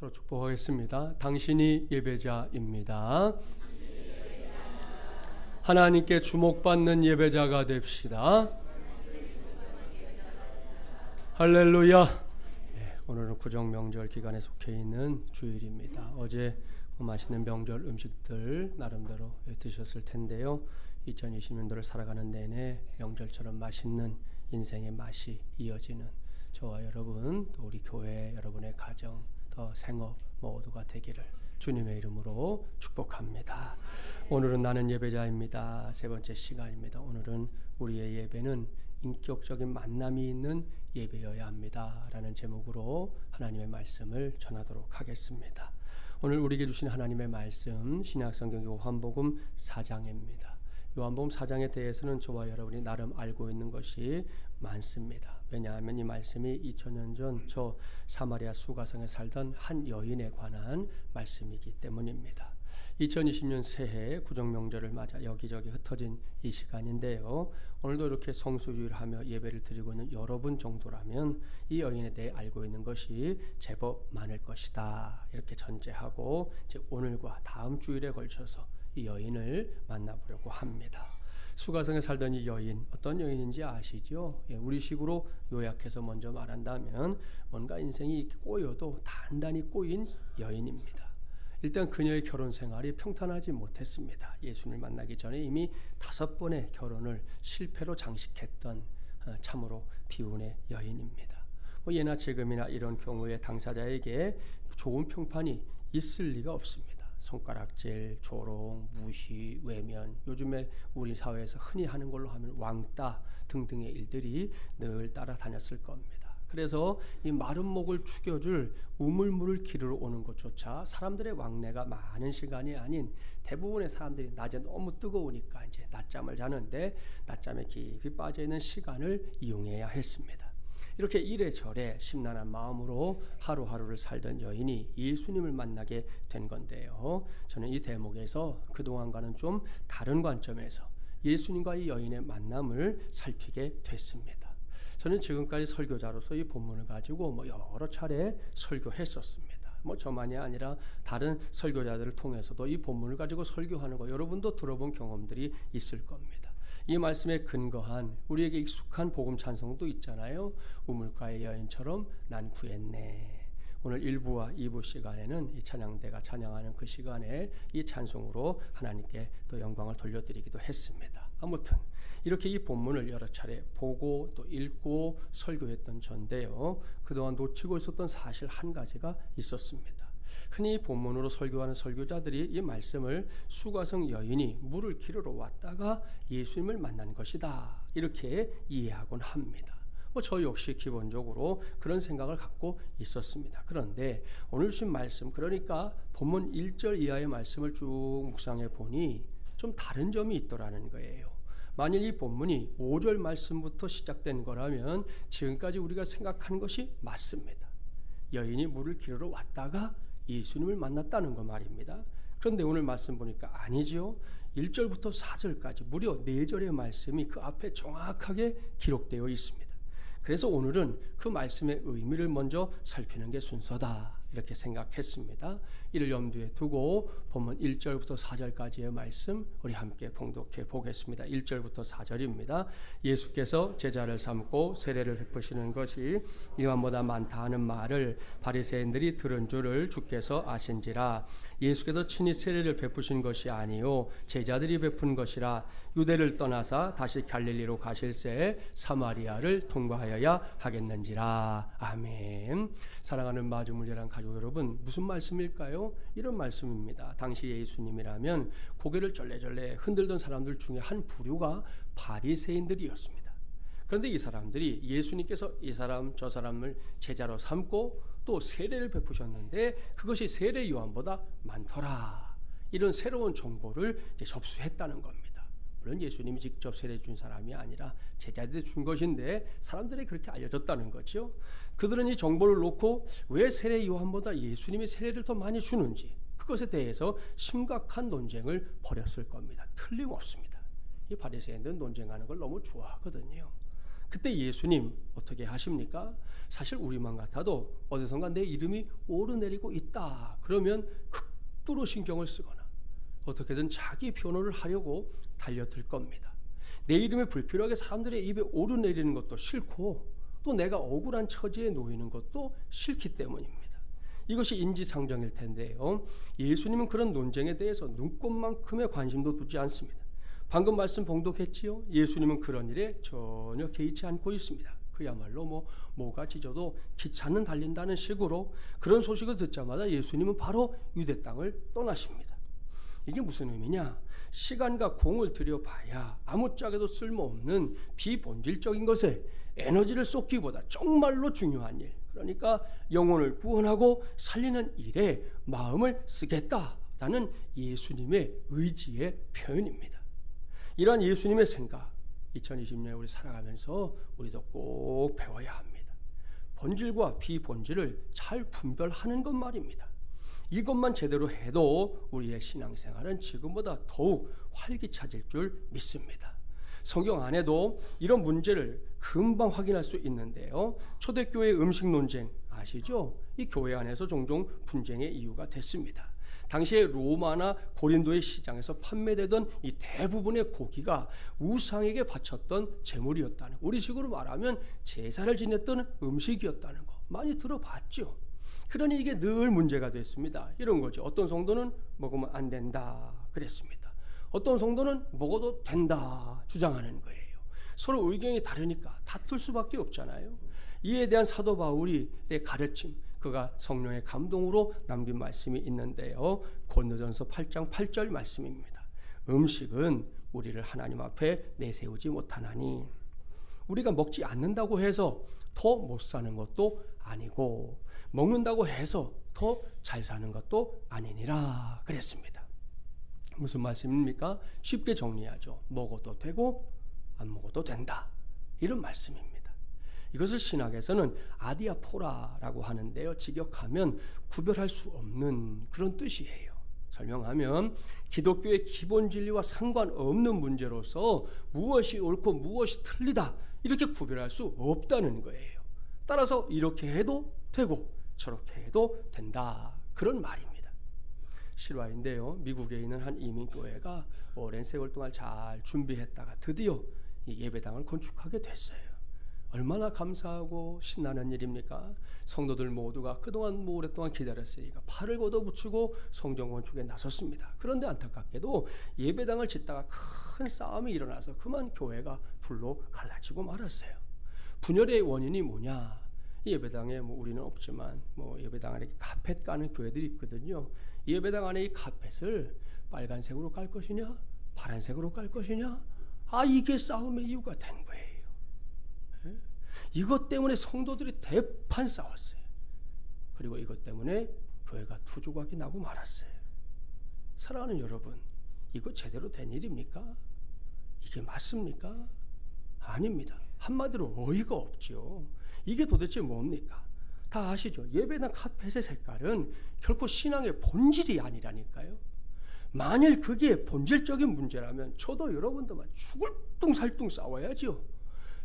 서로 축복하겠습니다. 당신이 예배자입니다. 하나님께 주목받는 예배자가 됩시다. 할렐루야. 오늘은 구정명절 기간에 속해 있는 주일입니다. 어제 맛있는 명절 음식들 나름대로 드셨을 텐데요. 2020년도를 살아가는 내내 명절처럼 맛있는 인생의 맛이 이어지는 저와 여러분, 또 우리 교회 여러분의 가정, 더 생업 모두가 되기를 주님의 이름으로 축복합니다. 오늘은 나는 예배자입니다. 세 번째 시간입니다. 오늘은 우리의 예배는 인격적인 만남이 있는 예배여야 합니다 라는 제목으로 하나님의 말씀을 전하도록 하겠습니다. 오늘 우리에게 주신 하나님의 말씀 신약성경 요한복음 4장입니다. 요한복음 4장에 대해서는 저와 여러분이 나름 알고 있는 것이 많습니다. 왜냐하면 이 말씀이 2000년 전 저 사마리아 수가성에 살던 한 여인에 관한 말씀이기 때문입니다. 2020년 새해 구정명절을 맞아 여기저기 흩어진 이 시간인데요. 오늘도 이렇게 성수주의를 하며 예배를 드리고 있는 여러분 정도라면 이 여인에 대해 알고 있는 것이 제법 많을 것이다. 이렇게 전제하고 이제 오늘과 다음 주일에 걸쳐서 이 여인을 만나보려고 합니다. 수가성에 살던 이 여인, 어떤 여인인지 아시죠? 우리식으로 요약해서 먼저 말한다면 뭔가 인생이 꼬여도 단단히 꼬인 여인입니다. 일단 그녀의 결혼 생활이 평탄하지 못했습니다. 예수님을 만나기 전에 이미 5번의 결혼을 실패로 장식했던 참으로 비운의 여인입니다. 예나 지금이나 이런 경우에 당사자에게 좋은 평판이 있을 리가 없습니다. 손가락질, 조롱, 무시, 외면, 요즘에 우리 사회에서 흔히 하는 걸로 하면 왕따 등등의 일들이 늘 따라다녔을 겁니다. 그래서 이 마른 목을 축여줄 우물물을 기르러 오는 것조차 사람들의 왕래가 많은 시간이 아닌 대부분의 사람들이 낮에 너무 뜨거우니까 이제 낮잠을 자는데 낮잠에 깊이 빠져있는 시간을 이용해야 했습니다. 이렇게 이래저래 심란한 마음으로 하루하루를 살던 여인이 예수님을 만나게 된 건데요. 저는 이 대목에서 그동안과는 좀 다른 관점에서 예수님과 이 여인의 만남을 살피게 됐습니다. 저는 지금까지 설교자로서 이 본문을 가지고 여러 차례 설교했었습니다. 저만이 아니라 다른 설교자들을 통해서도 이 본문을 가지고 설교하는 거 여러분도 들어본 경험들이 있을 겁니다. 이 말씀에 근거한 우리에게 익숙한 복음 찬송도 있잖아요. 우물가의 여인처럼 난 구했네. 오늘 1부와 2부 시간에는 이 찬양대가 찬양하는 그 시간에 이 찬송으로 하나님께 또 영광을 돌려드리기도 했습니다. 아무튼 이렇게 이 본문을 여러 차례 보고 또 읽고 설교했던 전데요. 그동안 놓치고 있었던 사실 한 가지가 있었습니다. 흔히 본문으로 설교하는 설교자들이 이 말씀을 수가성 여인이 물을 기르러 왔다가 예수님을 만난 것이다 이렇게 이해하곤 합니다. 저 역시 기본적으로 그런 생각을 갖고 있었습니다. 그런데 오늘 주신 말씀, 그러니까 본문 1절 이하의 말씀을 쭉 묵상해 보니 좀 다른 점이 있더라는 거예요. 만일 이 본문이 5절 말씀부터 시작된 거라면 지금까지 우리가 생각하는 것이 맞습니다. 여인이 물을 기르러 왔다가 예수님을 만났다는 거 말입니다. 그런데 오늘 말씀 보니까 아니지요. 1절부터 4절까지 무려 4절의 말씀이 그 앞에 정확하게 기록되어 있습니다. 그래서 오늘은 그 말씀의 의미를 먼저 살피는 게 순서다 이렇게 생각했습니다. 이를 염두에 두고 본문 1절부터 4절까지의 말씀 우리 함께 봉독해 보겠습니다. 1절부터 4절입니다. 예수께서 제자를 삼고 세례를 베푸시는 것이 요한보다 많다 하는 말을 바리새인들이 들은 줄을 주께서 아신지라. 예수께서 친히 세례를 베푸신 것이 아니요 제자들이 베푼 것이라. 유대를 떠나사 다시 갈릴리로 가실새 사마리아를 통과하여야 하겠는지라. 아멘. 사랑하는 마주물려랑 가족 여러분, 무슨 말씀일까요? 이런 말씀입니다. 당시 예수님이라면 고개를 절레절레 흔들던 사람들 중에 한 부류가 바리새인들이었습니다. 그런데 이 사람들이 예수님께서 이 사람 저 사람을 제자로 삼고 또 세례를 베푸셨는데 그것이 세례 요한보다 많더라. 이런 새로운 정보를 이제 접수했다는 겁니다. 물론 예수님이 직접 세례 준 사람이 아니라 제자들이 준 것인데 사람들이 그렇게 알려졌다는 거죠. 그들은 이 정보를 놓고 왜 세례 요한보다 예수님이 세례를 더 많이 주는지 그것에 대해서 심각한 논쟁을 벌였을 겁니다. 틀림없습니다. 이 바리새인들은 논쟁하는 걸 너무 좋아하거든요. 그때 예수님 어떻게 하십니까? 사실 우리만 같아도 어디선가 내 이름이 오르내리고 있다 그러면 극도로 신경을 쓰거나 어떻게든 자기 변호를 하려고 달려들 겁니다. 내 이름이 불필요하게 사람들의 입에 오르내리는 것도 싫고 또 내가 억울한 처지에 놓이는 것도 싫기 때문입니다. 이것이 인지상정일 텐데요. 예수님은 그런 논쟁에 대해서 눈꼽만큼의 관심도 두지 않습니다. 방금 말씀 봉독했지요. 예수님은 그런 일에 전혀 개의치 않고 있습니다. 그야말로 뭐가 짖어도 기차는 달린다는 식으로 그런 소식을 듣자마자 예수님은 바로 유대 땅을 떠나십니다. 이게 무슨 의미냐? 시간과 공을 들여봐야 아무짝에도 쓸모없는 비본질적인 것에 에너지를 쏟기보다 정말로 중요한 일, 그러니까 영혼을 구원하고 살리는 일에 마음을 쓰겠다라는 예수님의 의지의 표현입니다. 이러한 예수님의 생각, 2020년에 우리 살아가면서 우리도 꼭 배워야 합니다. 본질과 비본질을 잘 분별하는 것 말입니다. 이것만 제대로 해도 우리의 신앙생활은 지금보다 더욱 활기차질 줄 믿습니다. 성경 안에도 이런 문제를 금방 확인할 수 있는데요. 초대교회 음식 논쟁 아시죠? 이 교회 안에서 종종 분쟁의 이유가 됐습니다. 당시에 로마나 고린도의 시장에서 판매되던 이 대부분의 고기가 우상에게 바쳤던 제물이었다는 거, 우리식으로 말하면 제사를 지냈던 음식이었다는 거 많이 들어봤죠. 그러니 이게 늘 문제가 됐습니다. 이런 거죠. 어떤 성도는 먹으면 안 된다 그랬습니다. 어떤 성도는 먹어도 된다 주장하는 거예요. 서로 의견이 다르니까 다툴 수밖에 없잖아요. 이에 대한 사도 바울의 가르침, 그가 성령의 감동으로 남긴 말씀이 있는데요. 고린도전서 8장 8절 말씀입니다. 음식은 우리를 하나님 앞에 내세우지 못하나니 우리가 먹지 않는다고 해서 더 못 사는 것도 아니고 먹는다고 해서 더 잘 사는 것도 아니니라 그랬습니다. 무슨 말씀입니까? 쉽게 정리하죠. 먹어도 되고 안 먹어도 된다, 이런 말씀입니다. 이것을 신학에서는 아디아포라라고 하는데요. 직역하면 구별할 수 없는 그런 뜻이에요. 설명하면 기독교의 기본 진리와 상관없는 문제로서 무엇이 옳고 무엇이 틀리다 이렇게 구별할 수 없다는 거예요. 따라서 이렇게 해도 되고 저렇게 해도 된다, 그런 말입니다. 실화인데요. 미국에 있는 한 이민교회가 오랜 세월 동안 잘 준비했다가 드디어 이 예배당을 건축하게 됐어요. 얼마나 감사하고 신나는 일입니까? 성도들 모두가 그동안 오랫동안 기다렸으니까 팔을 걷어붙이고 성전 건축에 나섰습니다. 그런데 안타깝게도 예배당을 짓다가 큰 싸움이 일어나서 그만 교회가 둘로 갈라지고 말았어요. 분열의 원인이 뭐냐? 예배당에 우리는 없지만 예배당 안에 카펫 까는 교회들이 있거든요. 예배당 안에 이 카펫을 빨간색으로 깔 것이냐 파란색으로 깔 것이냐, 이게 싸움의 이유가 된 거예요. 이것 때문에 성도들이 대판 싸웠어요. 그리고 이것 때문에 교회가 두 조각이 나고 말았어요. 사랑하는 여러분, 이거 제대로 된 일입니까? 이게 맞습니까? 아닙니다. 한마디로 어이가 없죠. 이게 도대체 뭡니까? 다 아시죠? 예배당 카펫의 색깔은 결코 신앙의 본질이 아니라니까요. 만일 그게 본질적인 문제라면 저도 여러분들만 죽을 뚱살뚱 싸워야죠.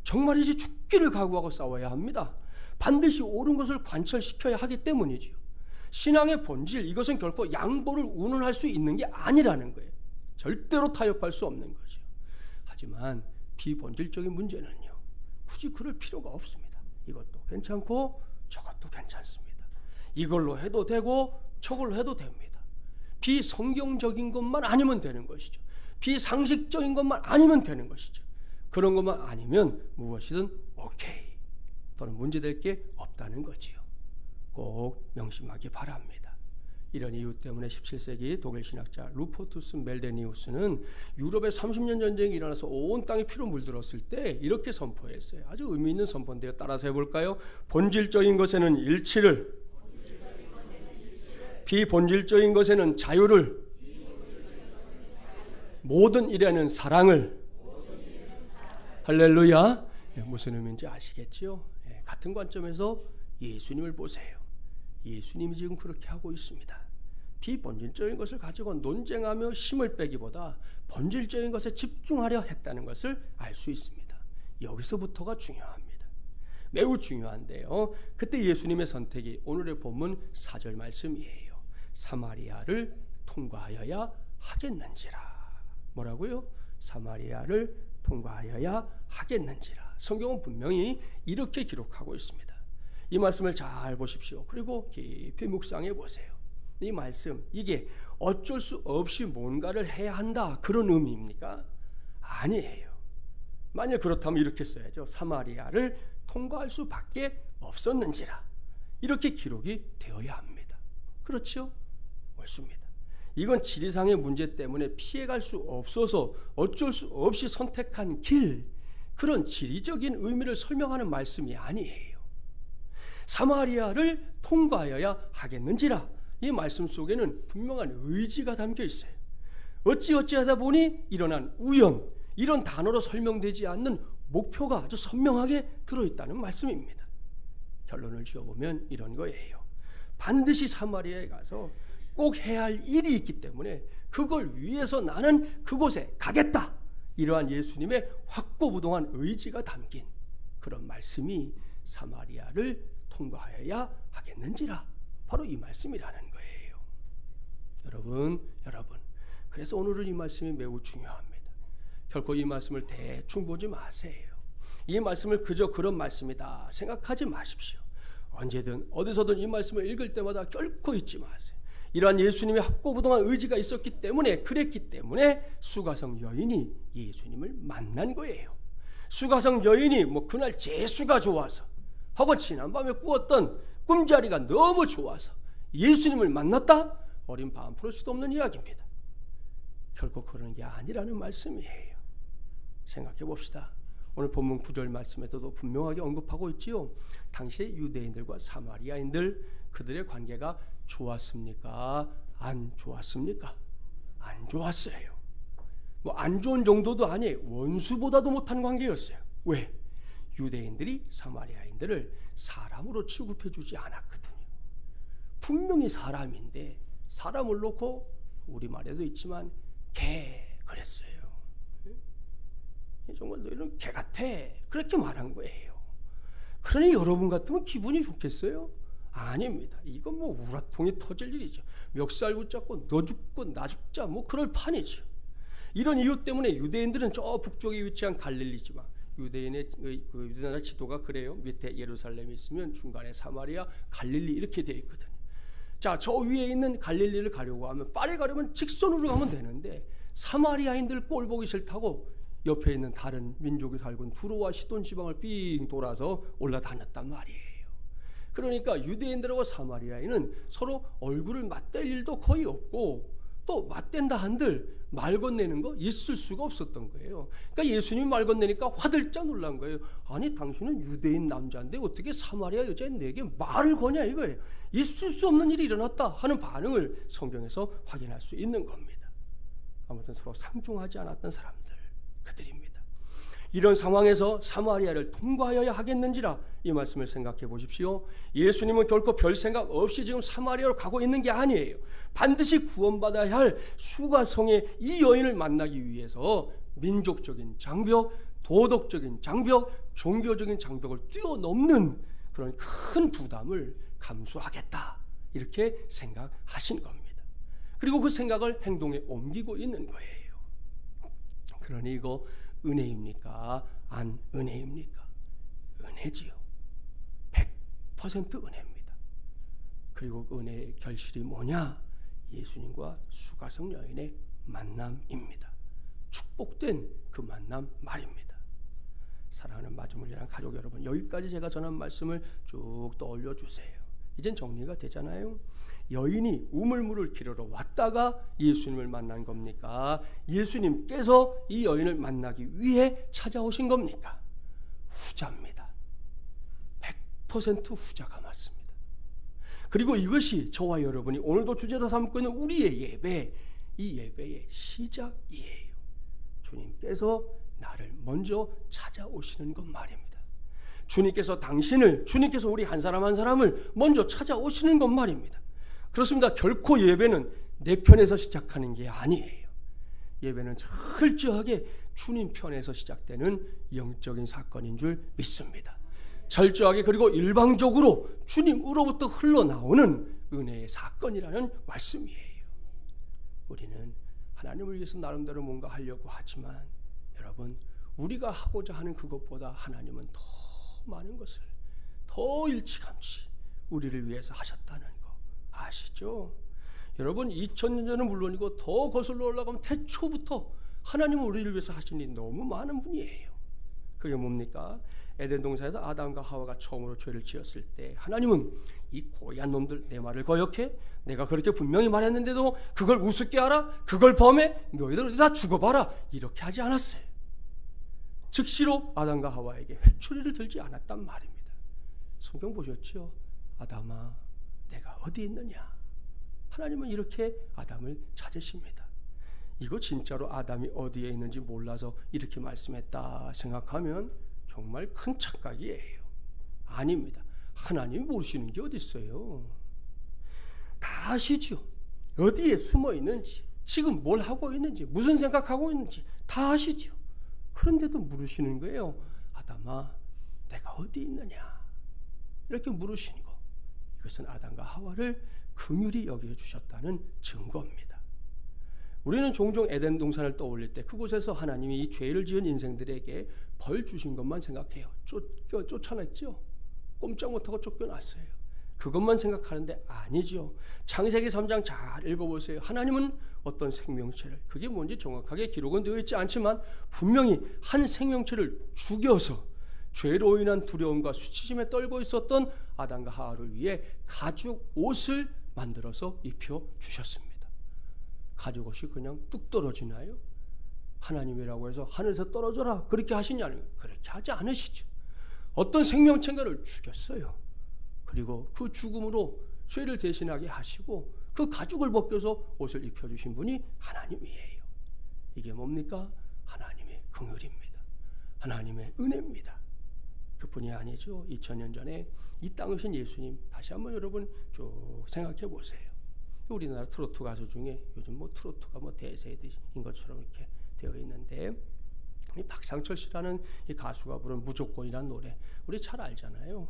정말이지 죽기를 각오하고 싸워야 합니다. 반드시 옳은 것을 관철시켜야 하기 때문이지요. 신앙의 본질, 이것은 결코 양보를 운운할 수 있는 게 아니라는 거예요. 절대로 타협할 수 없는 거죠. 하지만 비본질적인 문제는요, 굳이 그럴 필요가 없습니다. 이것도 괜찮고 저것도 괜찮습니다. 이걸로 해도 되고 저걸로 해도 됩니다. 비성경적인 것만 아니면 되는 것이죠. 비상식적인 것만 아니면 되는 것이죠. 그런 것만 아니면 무엇이든 오케이 또는 문제될 게 없다는 거지요. 꼭 명심하기 바랍니다. 이런 이유 때문에 17세기 독일 신학자 루포투스 멜데니우스는 유럽에 30년 전쟁이 일어나서 온 땅이 피로 물들었을 때 이렇게 선포했어요. 아주 의미 있는 선포인데요. 따라서 해볼까요? 본질적인 것에는 일치를, 비본질적인 것에는 자유를, 모든 일에는 사랑을. 할렐루야. 무슨 의미인지 아시겠지요? 같은 관점에서 예수님을 보세요. 예수님이 지금 그렇게 하고 있습니다. 비본질적인 것을 가지고 논쟁하며 힘을 빼기보다 본질적인 것에 집중하려 했다는 것을 알 수 있습니다. 여기서부터가 중요합니다. 매우 중요한데요. 그때 예수님의 선택이 오늘의 본문 4절 말씀이에요. 사마리아를 통과하여야 하겠는지라. 뭐라고요? 사마리아를 통과하여야 하겠는지라. 성경은 분명히 이렇게 기록하고 있습니다. 이 말씀을 잘 보십시오. 그리고 깊이 묵상해 보세요. 이 말씀, 이게 어쩔 수 없이 뭔가를 해야 한다, 그런 의미입니까? 아니에요. 만약 그렇다면 이렇게 써야죠. 사마리아를 통과할 수밖에 없었는지라. 이렇게 기록이 되어야 합니다. 그렇죠? 옳습니다. 이건 지리상의 문제 때문에 피해갈 수 없어서 어쩔 수 없이 선택한 길, 그런 지리적인 의미를 설명하는 말씀이 아니에요. 사마리아를 통과하여야 하겠는지라. 이 말씀 속에는 분명한 의지가 담겨 있어요. 어찌하다 보니 일어난 우연, 이런 단어로 설명되지 않는 목표가 아주 선명하게 들어있다는 말씀입니다. 결론을 지어보면 이런 거예요. 반드시 사마리아에 가서 꼭 해야 할 일이 있기 때문에 그걸 위해서 나는 그곳에 가겠다. 이러한 예수님의 확고부동한 의지가 담긴 그런 말씀이 사마리아를 통과하여야 하겠는지라. 바로 이 말씀이라는 거예요. 여러분, 그래서 오늘은 이 말씀이 매우 중요합니다. 결코 이 말씀을 대충 보지 마세요. 이 말씀을 그저 그런 말씀이다 생각하지 마십시오. 언제든 어디서든 이 말씀을 읽을 때마다 결코 잊지 마세요. 이러한 예수님의 확고부동한 의지가 있었기 때문에, 그랬기 때문에 수가성 여인이 예수님을 만난 거예요. 수가성 여인이 그날 재수가 좋아서 하고 지난밤에 꾸었던 꿈자리가 너무 좋아서 예수님을 만났다? 어린 바람 풀을 수도 없는 이야기입니다. 결코 그런 게 아니라는 말씀이에요. 생각해 봅시다. 오늘 본문 9절 말씀에서도 분명하게 언급하고 있지요. 당시의 유대인들과 사마리아인들, 그들의 관계가 좋았습니까? 안 좋았습니까? 안 좋았어요. 안 좋은 정도도 아니에요. 원수보다도 못한 관계였어요. 왜? 유대인들이 사마리아인들을 사람으로 취급해 주지 않았거든요. 분명히 사람인데 사람을 놓고 우리말에도 있지만 개 그랬어요. 정말 너희는 개 같아, 그렇게 말한 거예요. 그러니 여러분 같으면 기분이 좋겠어요? 아닙니다. 이건 우라통이 터질 일이죠. 멱살 붙잡고 너 죽고 나 죽자, 그럴 판이죠. 이런 이유 때문에 유대인들은 저 북쪽에 위치한 갈릴리지만, 유대인의 유대나라 지도가 그래요. 밑에 예루살렘이 있으면 중간에 사마리아, 갈릴리 이렇게 되어 있거든요. 자, 저 위에 있는 갈릴리를 가려고 하면, 빨리 가려면 직선으로 가면 되는데 사마리아인들 꼴 보기 싫다고 옆에 있는 다른 민족이 살고 있는 두로와 시돈 지방을 삥 돌아서 올라다녔단 말이에요. 그러니까 유대인들하고 사마리아인은 서로 얼굴을 맞댈 일도 거의 없고, 또 맞댄다 한들 말 건네는 거 있을 수가 없었던 거예요. 그러니까 예수님이 말 건네니까 화들짝 놀란 거예요. 아니, 당신은 유대인 남자인데 어떻게 사마리아 여자인 내게 말을 거냐 이거예요. 있을 수 없는 일이 일어났다 하는 반응을 성경에서 확인할 수 있는 겁니다. 아무튼 서로 상종하지 않았던 사람들, 그들입니다. 이런 상황에서 사마리아를 통과하여야 하겠는지라, 이 말씀을 생각해 보십시오. 예수님은 결코 별 생각 없이 지금 사마리아로 가고 있는 게 아니에요. 반드시 구원받아야 할 수가성의 이 여인을 만나기 위해서 민족적인 장벽, 도덕적인 장벽, 종교적인 장벽을 뛰어넘는 그런 큰 부담을 감수하겠다, 이렇게 생각하신 겁니다. 그리고 그 생각을 행동에 옮기고 있는 거예요. 그러니 이거 은혜입니까? 안 은혜입니까? 은혜지요. 100% 은혜입니다. 그리고 은혜의 결실이 뭐냐? 예수님과 수가성 여인의 만남입니다. 축복된 그 만남 말입니다. 사랑하는 마중물이랑 가족 여러분, 여기까지 제가 전한 말씀을 쭉 떠올려 주세요. 이젠 정리가 되잖아요. 여인이 우물물을 기르러 왔다가 예수님을 만난 겁니까? 예수님께서 이 여인을 만나기 위해 찾아오신 겁니까? 후자입니다. 100% 후자가 맞습니다. 그리고 이것이 저와 여러분이 오늘도 주제로 삼고 있는 우리의 예배, 이 예배의 시작이에요. 주님께서 나를 먼저 찾아오시는 것 말입니다. 주님께서 주님께서 우리 한 사람 한 사람을 먼저 찾아오시는 것 말입니다. 그렇습니다. 결코 예배는 내 편에서 시작하는 게 아니에요. 예배는 철저하게 주님 편에서 시작되는 영적인 사건인 줄 믿습니다. 철저하게 그리고 일방적으로 주님으로부터 흘러나오는 은혜의 사건이라는 말씀이에요. 우리는 하나님을 위해서 나름대로 뭔가 하려고 하지만 여러분, 우리가 하고자 하는 그것보다 하나님은 더 많은 것을 더 일찌감치 우리를 위해서 하셨다는 거 아시죠? 여러분, 2000년 전은 물론이고 더 거슬러 올라가면 태초부터 하나님은 우리를 위해서 하신 일이 너무 많은 분이에요. 그게 뭡니까? 에덴 동산에서 아담과 하와가 처음으로 죄를 지었을 때 하나님은 이 고얀 놈들 내 말을 거역해? 내가 그렇게 분명히 말했는데도 그걸 우습게 알아? 그걸 범해? 너희들 다 죽어봐라. 이렇게 하지 않았어요. 즉시로 아담과 하와에게 회초리를 들지 않았단 말입니다. 성경 보셨죠? 아담아, 내가 어디 있느냐? 하나님은 이렇게 아담을 찾으십니다. 이거 진짜로 아담이 어디에 있는지 몰라서 이렇게 말씀했다 생각하면 정말 큰 착각이에요. 아닙니다. 하나님이 모르시는 게 어디 있어요? 다 아시죠? 어디에 숨어 있는지, 지금 뭘 하고 있는지, 무슨 생각하고 있는지 다 아시죠? 그런데도 물으시는 거예요. 아담아, 내가 어디 있느냐? 이렇게 물으시는 거. 이것은 아담과 하와를 긍휼히 여겨주셨다는 증거입니다. 우리는 종종 에덴 동산을 떠올릴 때 그곳에서 하나님이 이 죄를 지은 인생들에게 벌 주신 것만 생각해요. 쫓아냈죠. 꼼짝 못하고 쫓겨났어요. 그것만 생각하는데 아니죠. 창세기 3장 잘 읽어보세요. 하나님은 어떤 생명체를, 그게 뭔지 정확하게 기록은 되어 있지 않지만 분명히 한 생명체를 죽여서 죄로 인한 두려움과 수치심에 떨고 있었던 아담과 하와를 위해 가죽 옷을 만들어서 입혀주셨습니다. 가죽 옷이 그냥 뚝 떨어지나요? 하나님이라고 해서 하늘에서 떨어져라 그렇게 하시냐는, 그렇게 하지 않으시죠. 어떤 생명체를 죽였어요. 그리고 그 죽음으로 죄를 대신하게 하시고 그 가죽을 벗겨서 옷을 입혀주신 분이 하나님이에요. 이게 뭡니까? 하나님의 긍휼입니다. 하나님의 은혜입니다. 그뿐이 아니죠. 2000년 전에 이 땅에 오신 예수님, 다시 한번 여러분 쭉 생각해 보세요. 우리나라 트로트 가수 중에 요즘 뭐 트로트가 뭐 대세인 것처럼 이렇게 되어 있는데, 이 박상철 씨라는 이 가수가 부른 무조건이라는 노래 우리 잘 알잖아요.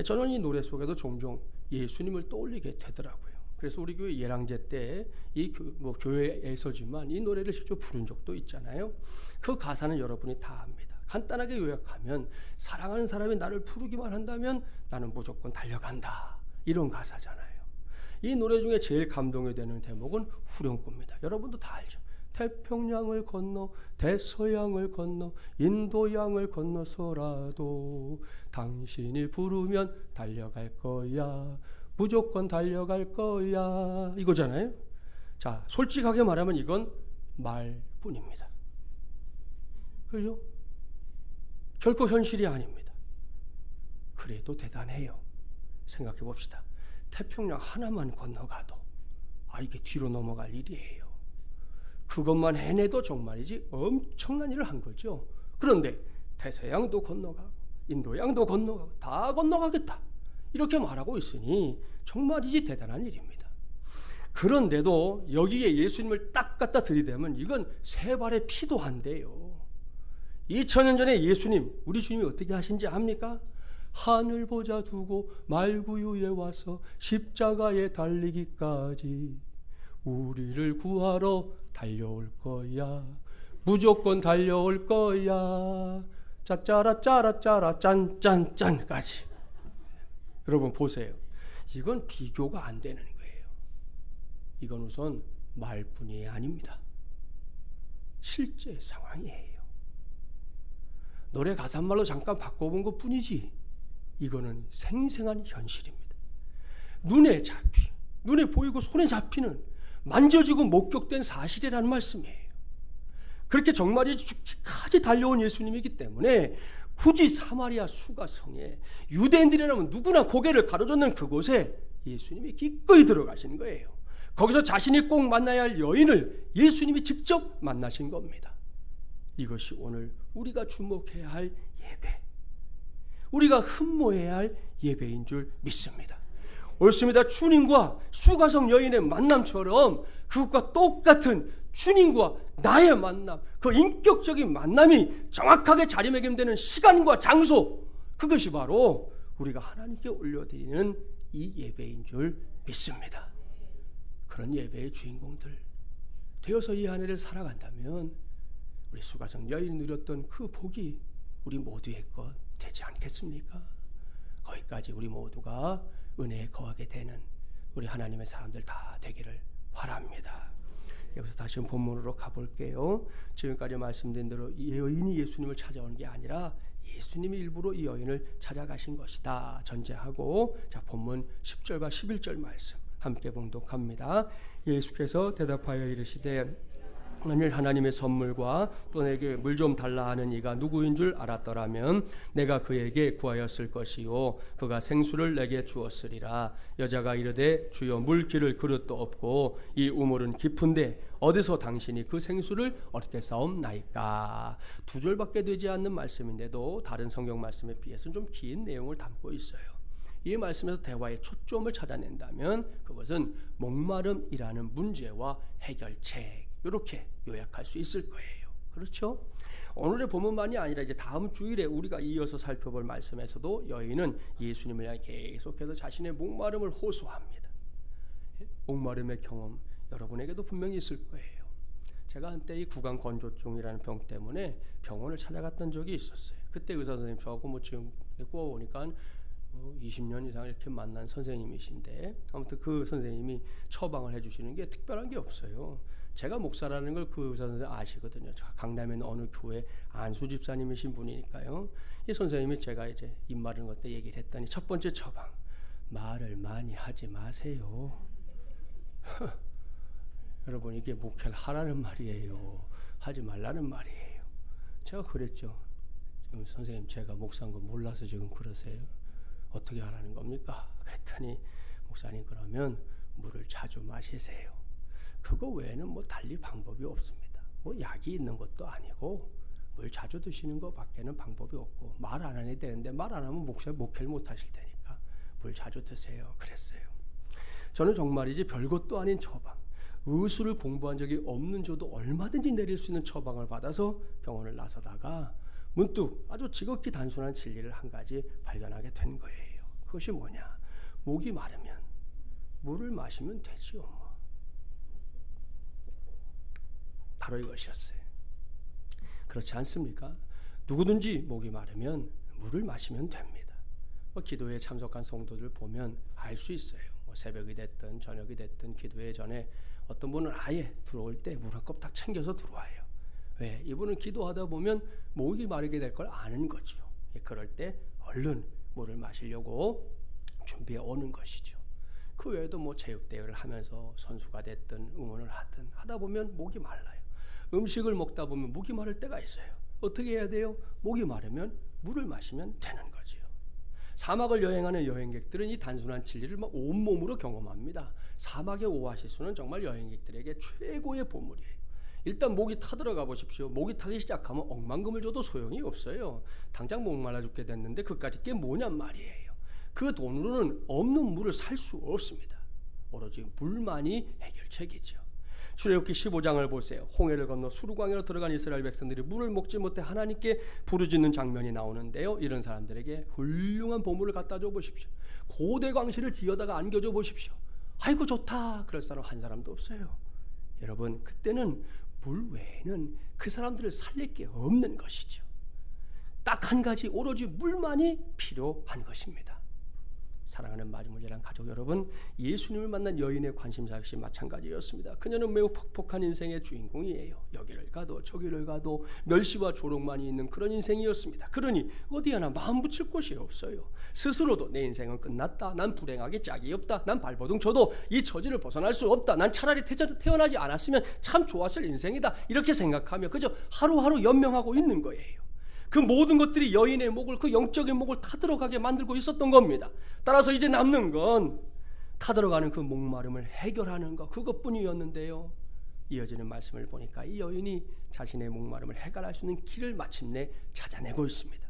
저는 이 노래 속에도 종종 예수님을 떠올리게 되더라고요. 그래서 우리 교회 예랑제 때 이 교회에서지만 이 노래를 직접 부른 적도 있잖아요. 그 가사는 여러분이 다 압니다. 간단하게 요약하면 사랑하는 사람이 나를 부르기만 한다면 나는 무조건 달려간다, 이런 가사잖아요. 이 노래 중에 제일 감동이 되는 대목은 후렴구입니다. 여러분도 다 알죠. 태평양을 건너 대서양을 건너 인도양을 건너서라도 당신이 부르면 달려갈 거야, 무조건 달려갈 거야, 이거잖아요. 자, 솔직하게 말하면 이건 말뿐입니다. 그죠? 결코 현실이 아닙니다. 그래도 대단해요. 생각해 봅시다. 태평양 하나만 건너가도 이게 뒤로 넘어갈 일이에요. 그것만 해내도 정말이지 엄청난 일을 한 거죠. 그런데 대서양도 건너가고 인도양도 건너가고 다 건너가겠다, 이렇게 말하고 있으니 정말이지 대단한 일입니다. 그런데도 여기에 예수님을 딱 갖다 들이대면 이건 세 발의 피도 한데요. 2000년 전에 예수님, 우리 주님이 어떻게 하신지 압니까? 하늘 보자 두고 말구유에 와서 십자가에 달리기까지 우리를 구하러 달려올 거야, 무조건 달려올 거야, 짜짜라 짜라 짜라 짠짠짠까지. 여러분 보세요. 이건 비교가 안 되는 거예요. 이건 우선 말뿐이 아닙니다. 실제 상황이에요. 노래 가사말로 잠깐 바꿔본 것 뿐이지 이거는 생생한 현실입니다. 눈에 보이고 손에 잡히는, 만져지고 목격된 사실이라는 말씀이에요. 그렇게 정말이 죽기까지 달려온 예수님이기 때문에 굳이 사마리아 수가성에 유대인들이라면 누구나 고개를 가로젓는 그곳에 예수님이 기꺼이 들어가시는 거예요. 거기서 자신이 꼭 만나야 할 여인을 예수님이 직접 만나신 겁니다. 이것이 오늘 우리가 주목해야 할 예배, 우리가 흠모해야 할 예배인 줄 믿습니다. 옳습니다. 주님과 수가성 여인의 만남처럼 그것과 똑같은 주님과 나의 만남, 그 인격적인 만남이 정확하게 자리매김되는 시간과 장소, 그것이 바로 우리가 하나님께 올려드리는 이 예배인 줄 믿습니다. 그런 예배의 주인공들 되어서 이 한 해를 살아간다면 우리 수가성 여인이 누렸던 그 복이 우리 모두의 것 되지 않겠습니까? 거기까지 우리 모두가 은혜에 거하게 되는 우리 하나님의 사람들 다 되기를 바랍니다. 여기서 다시 본문으로 가볼게요. 지금까지 말씀드린 대로 이 여인이 예수님을 찾아오는 게 아니라 예수님이 일부러 이 여인을 찾아가신 것이다 전제하고, 자, 본문 10절과 11절 말씀 함께 봉독합니다. 예수께서 대답하여 이르시되 만일 하나님의 선물과 또 내게 물 좀 달라 하는 이가 누구인 줄 알았더라면 내가 그에게 구하였을 것이요 그가 생수를 내게 주었으리라. 여자가 이르되 주여 물 기를 그릇도 없고 이 우물은 깊은데 어디서 당신이 그 생수를 얻게 사옵나이까. 두 절밖에 되지 않는 말씀인데도 다른 성경 말씀에 비해서는 좀 긴 내용을 담고 있어요. 이 말씀에서 대화의 초점을 찾아낸다면 그것은 목마름이라는 문제와 해결책, 이렇게 요약할 수 있을 거예요. 그렇죠? 오늘의 본문만이 아니라 이제 다음 주일에 우리가 이어서 살펴볼 말씀에서도 여인은 예수님을 향해 계속해서 자신의 목마름을 호소합니다. 목마름의 경험 여러분에게도 분명히 있을 거예요. 제가 한때 이 구강 건조증이라는 병 때문에 병원을 찾아갔던 적이 있었어요. 그때 의사 선생님 저하고 지금 꼬아보니까 20년 이상 이렇게 만난 선생님이신데, 아무튼 그 선생님이 처방을 해주시는 게 특별한 게 없어요. 제가 목사라는 걸 그 의사 선생님 아시거든요. 강남에 있는 어느 교회 안수 집사님이신 분이니까요. 이 선생님이 제가 이제 입 마르는 것 때 얘기를 했더니 첫 번째 처방, 말을 많이 하지 마세요. 여러분, 이게 목회를 하라는 말이에요, 하지 말라는 말이에요. 제가 그랬죠. 지금 선생님, 제가 목사인 거 몰라서 지금 그러세요? 어떻게 하라는 겁니까? 그랬더니 목사님, 그러면 물을 자주 마시세요. 그거 외에는 뭐 달리 방법이 없습니다. 뭐 약이 있는 것도 아니고 물 자주 드시는 거 밖에는 방법이 없고, 말 안 해야 되는데 말 안 하면 목회를 못 하실 테니까 물 자주 드세요. 그랬어요. 저는 정말이지 별것도 아닌 처방, 의술을 공부한 적이 없는 저도 얼마든지 내릴 수 있는 처방을 받아서 병원을 나서다가 문득 아주 지극히 단순한 진리를 한 가지 발견하게 된 거예요. 그것이 뭐냐? 목이 마르면 물을 마시면 되지요. 바로 이것이었어요. 그렇지 않습니까? 누구든지 목이 마르면 물을 마시면 됩니다. 기도회에 참석한 성도들 보면 알 수 있어요. 새벽이 됐든 저녁이 됐든 기도회 전에 어떤 분은 아예 들어올 때 물 한 컵 딱 챙겨서 들어와요. 왜? 이분은 기도하다 보면 목이 마르게 될 걸 아는 거죠. 그럴 때 얼른 물을 마시려고 준비해 오는 것이죠. 그 외에도 뭐 체육대회를 하면서 선수가 됐든 응원을 하든 하다 보면 목이 말라요. 음식을 먹다 보면 목이 마를 때가 있어요. 어떻게 해야 돼요? 목이 마르면 물을 마시면 되는 거죠. 사막을 여행하는 여행객들은 이 단순한 진리를 막 온몸으로 경험합니다. 사막의 오아시스는 정말 여행객들에게 최고의 보물이에요. 일단 목이 타들어가 보십시오. 목이 타기 시작하면 억만금을 줘도 소용이 없어요. 당장 목말라 죽게 됐는데 그까짓 게 뭐냔 말이에요. 그 돈으로는 없는 물을 살 수 없습니다. 오로지 물만이 해결책이죠. 출애굽기 15장을 보세요. 홍해를 건너 수르광야로 들어간 이스라엘 백성들이 물을 먹지 못해 하나님께 부르짖는 장면이 나오는데요. 이런 사람들에게 훌륭한 보물을 갖다 줘 보십시오. 고대 광실을 지어다가 안겨줘 보십시오. 아이고 좋다 그럴 사람 한 사람도 없어요. 여러분, 그때는 물 외에는 그 사람들을 살릴 게 없는 것이죠. 딱 한 가지, 오로지 물만이 필요한 것입니다. 사랑하는 마리몰리랑 가족 여러분, 예수님을 만난 여인의 관심사 역시 마찬가지였습니다. 그녀는 매우 퍽퍽한 인생의 주인공이에요. 여기를 가도 저기를 가도 멸시와 조롱만이 있는 그런 인생이었습니다. 그러니 어디 하나 마음 붙일 곳이 없어요. 스스로도 내 인생은 끝났다, 난 불행하기 짝이 없다, 난 발버둥 쳐도 이 처지를 벗어날 수 없다, 난 차라리 태어나지 않았으면 참 좋았을 인생이다, 이렇게 생각하며 그저 하루하루 연명하고 있는 거예요. 그 모든 것들이 여인의 목을, 그 영적인 목을 타들어가게 만들고 있었던 겁니다. 따라서 이제 남는 건 타들어가는 그 목마름을 해결하는 것, 그것뿐이었는데요. 이어지는 말씀을 보니까 이 여인이 자신의 목마름을 해결할 수 있는 길을 마침내 찾아내고 있습니다.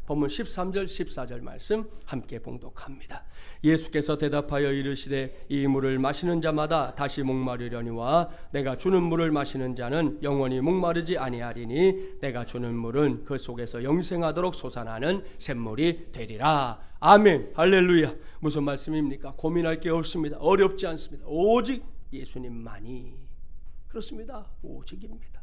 본문 13절 14절 말씀 함께 봉독합니다. 예수께서 대답하여 이르시되 이 물을 마시는 자마다 다시 목마르려니와 내가 주는 물을 마시는 자는 영원히 목마르지 아니하리니 내가 주는 물은 그 속에서 영생하도록 솟아나는 샘물이 되리라. 아멘. 할렐루야. 무슨 말씀입니까? 고민할 게 없습니다. 어렵지 않습니다. 오직 예수님만이. 그렇습니다. 오직입니다.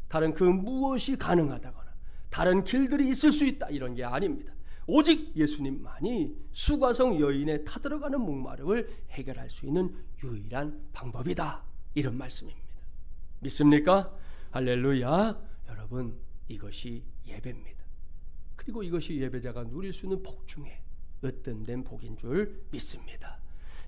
다른 그 무엇이 가능하다거나 다른 길들이 있을 수 있다 이런 게 아닙니다. 오직 예수님만이 수가성 여인의 타들어가는 목마름을 해결할 수 있는 유일한 방법이다 이런 말씀입니다. 믿습니까? 할렐루야. 여러분, 이것이 예배입니다. 그리고 이것이 예배자가 누릴 수 있는 복 중에 으뜸된 복인 줄 믿습니다.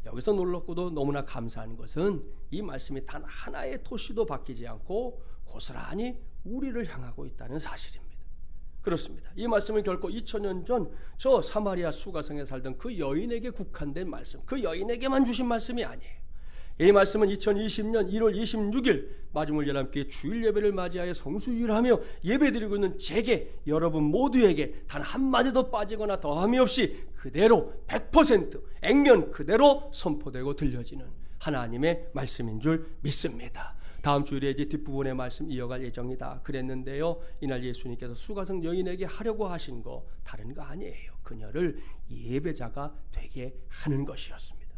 여기서 놀랍고도 너무나 감사한 것은 이 말씀이 단 하나의 토시도 바뀌지 않고 고스란히 우리를 향하고 있다는 사실입니다. 그렇습니다. 이 말씀은 결코 2000년 전 저 사마리아 수가성에 살던 그 여인에게 국한된 말씀, 그 여인에게만 주신 말씀이 아니에요. 이 말씀은 2020년 1월 26일 마지막 열람교회 주일 예배를 맞이하여 성수유일하며 예배드리고 있는 제게, 여러분 모두에게 단 한마디도 빠지거나 더함이 없이 그대로 100% 액면 그대로 선포되고 들려지는 하나님의 말씀인 줄 믿습니다. 다음 주일에 이제 뒷부분의 말씀 이어갈 예정이다 그랬는데요, 이날 예수님께서 수가성 여인에게 하려고 하신 거 다른 거 아니에요. 그녀를 예배자가 되게 하는 것이었습니다.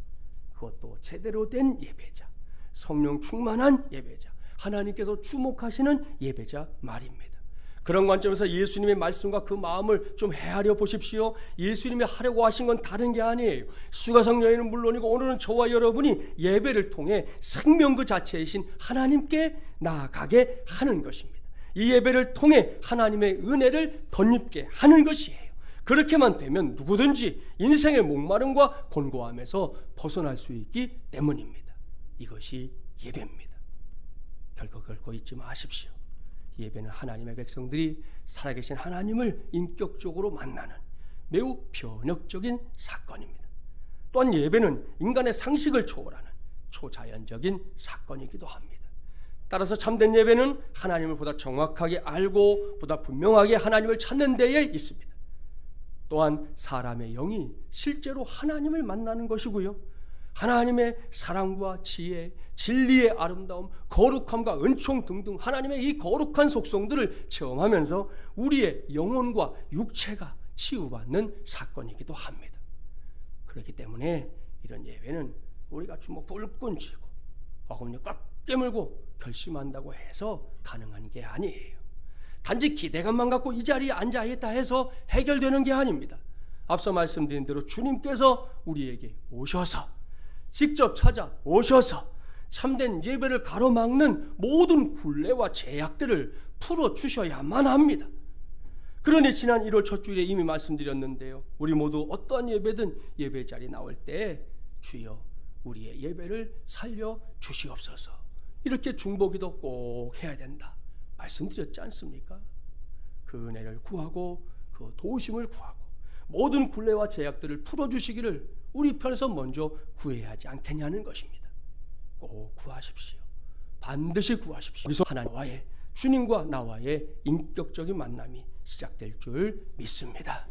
그것도 제대로 된 예배자, 성령 충만한 예배자, 하나님께서 주목하시는 예배자 말입니다. 그런 관점에서 예수님의 말씀과 그 마음을 좀 헤아려 보십시오. 예수님이 하려고 하신 건 다른 게 아니에요. 수가성 여인은 물론이고 오늘은 저와 여러분이 예배를 통해 생명 그 자체이신 하나님께 나아가게 하는 것입니다. 이 예배를 통해 하나님의 은혜를 덧입게 하는 것이에요. 그렇게만 되면 누구든지 인생의 목마름과 곤고함에서 벗어날 수 있기 때문입니다. 이것이 예배입니다. 결코 잊지 마십시오. 예배는 하나님의 백성들이 살아계신 하나님을 인격적으로 만나는 매우 변혁적인 사건입니다. 또한 예배는 인간의 상식을 초월하는 초자연적인 사건이기도 합니다. 따라서 참된 예배는 하나님을 보다 정확하게 알고 보다 분명하게 하나님을 찾는 데에 있습니다. 또한 사람의 영이 실제로 하나님을 만나는 것이고요, 하나님의 사랑과 지혜, 진리의 아름다움, 거룩함과 은총 등등 하나님의 이 거룩한 속성들을 체험하면서 우리의 영혼과 육체가 치유받는 사건이기도 합니다. 그렇기 때문에 이런 예배는 우리가 주먹 불끈 쥐고 어금니 꽉 깨물고 결심한다고 해서 가능한 게 아니에요. 단지 기대감만 갖고 이 자리에 앉아있다 해서 해결되는 게 아닙니다. 앞서 말씀드린 대로 주님께서 우리에게 오셔서 직접 찾아오셔서 참된 예배를 가로막는 모든 굴레와 제약들을 풀어주셔야만 합니다. 그러니 지난 1월 첫 주일에 이미 말씀드렸는데요, 우리 모두 어떠한 예배든 예배 자리에 나올 때 주여 우리의 예배를 살려주시옵소서 이렇게 중보기도 꼭 해야 된다 말씀드렸지 않습니까? 그 은혜를 구하고 그 도우심을 구하고 모든 굴레와 제약들을 풀어주시기를 우리 편에서 먼저 구해야 하지 않겠냐는 것입니다. 꼭 구하십시오. 반드시 구하십시오. 그래서 하나님과의, 주님과 나와의 인격적인 만남이 시작될 줄 믿습니다.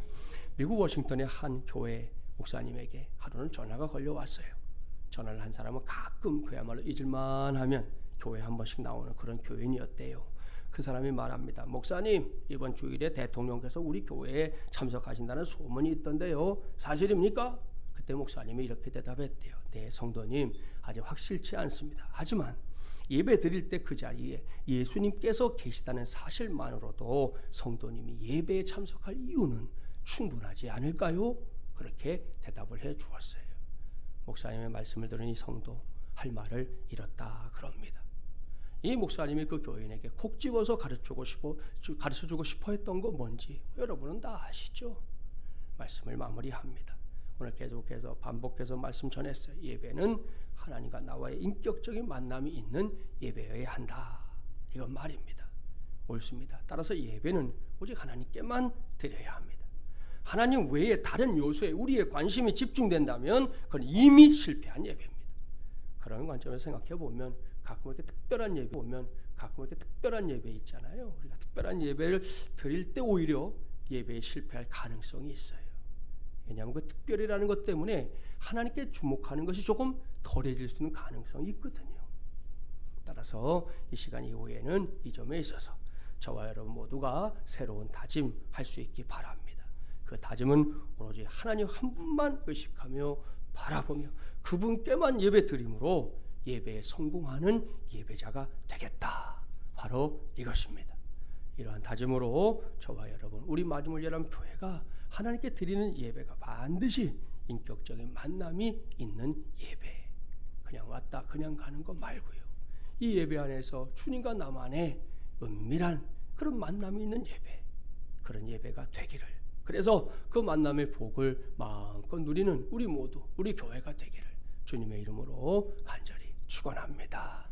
미국 워싱턴의 한 교회 목사님에게 하루는 전화가 걸려왔어요. 전화를 한 사람은 가끔 그야말로 잊을만 하면 교회에 한 번씩 나오는 그런 교인이었대요. 그 사람이 말합니다. 목사님, 이번 주일에 대통령께서 우리 교회에 참석하신다는 소문이 있던데요, 사실입니까? 그때 목사님이 이렇게 대답했대요. 네, 성도님, 아직 확실치 않습니다. 하지만 예배 드릴 때 그 자리에 예수님께서 계시다는 사실만으로도 성도님이 예배에 참석할 이유는 충분하지 않을까요? 그렇게 대답을 해 주었어요. 목사님의 말씀을 들으니 성도 할 말을 잃었다 그럽니다. 이 목사님이 그 교인에게 콕 집어서 가르쳐주고 싶어 했던 거 뭔지 여러분은 다 아시죠? 말씀을 마무리합니다. 오늘 계속해서 반복해서 말씀 전했어요. 예배는 하나님과 나와의 인격적인 만남이 있는 예배여야 한다. 이건 말입니다. 옳습니다. 따라서 예배는 오직 하나님께만 드려야 합니다. 하나님 외에 다른 요소에 우리의 관심이 집중된다면 그건 이미 실패한 예배입니다. 그런 관점에서 생각해 보면 가끔 이렇게 특별한 예배 있잖아요. 우리가 특별한 예배를 드릴 때 오히려 예배에 실패할 가능성이 있어요. 왜냐하면 그 특별이라는 것 때문에 하나님께 주목하는 것이 조금 덜해질 수 있는 가능성이 있거든요. 따라서 이 시간 이후에는 이 점에 있어서 저와 여러분 모두가 새로운 다짐할 수 있기 바랍니다. 그 다짐은 오로지 하나님 한 분만 의식하며 바라보며 그분께만 예배 드림으로 예배에 성공하는 예배자가 되겠다. 바로 이것입니다. 이러한 다짐으로 저와 여러분, 우리 마지막을 열한 교회가 하나님께 드리는 예배가 반드시 인격적인 만남이 있는 예배, 그냥 왔다 그냥 가는 거 말고요. 이 예배 안에서 주님과 나만의 은밀한 그런 만남이 있는 예배, 그런 예배가 되기를, 그래서 그 만남의 복을 마음껏 누리는 우리 모두, 우리 교회가 되기를 주님의 이름으로 간절히 축원합니다.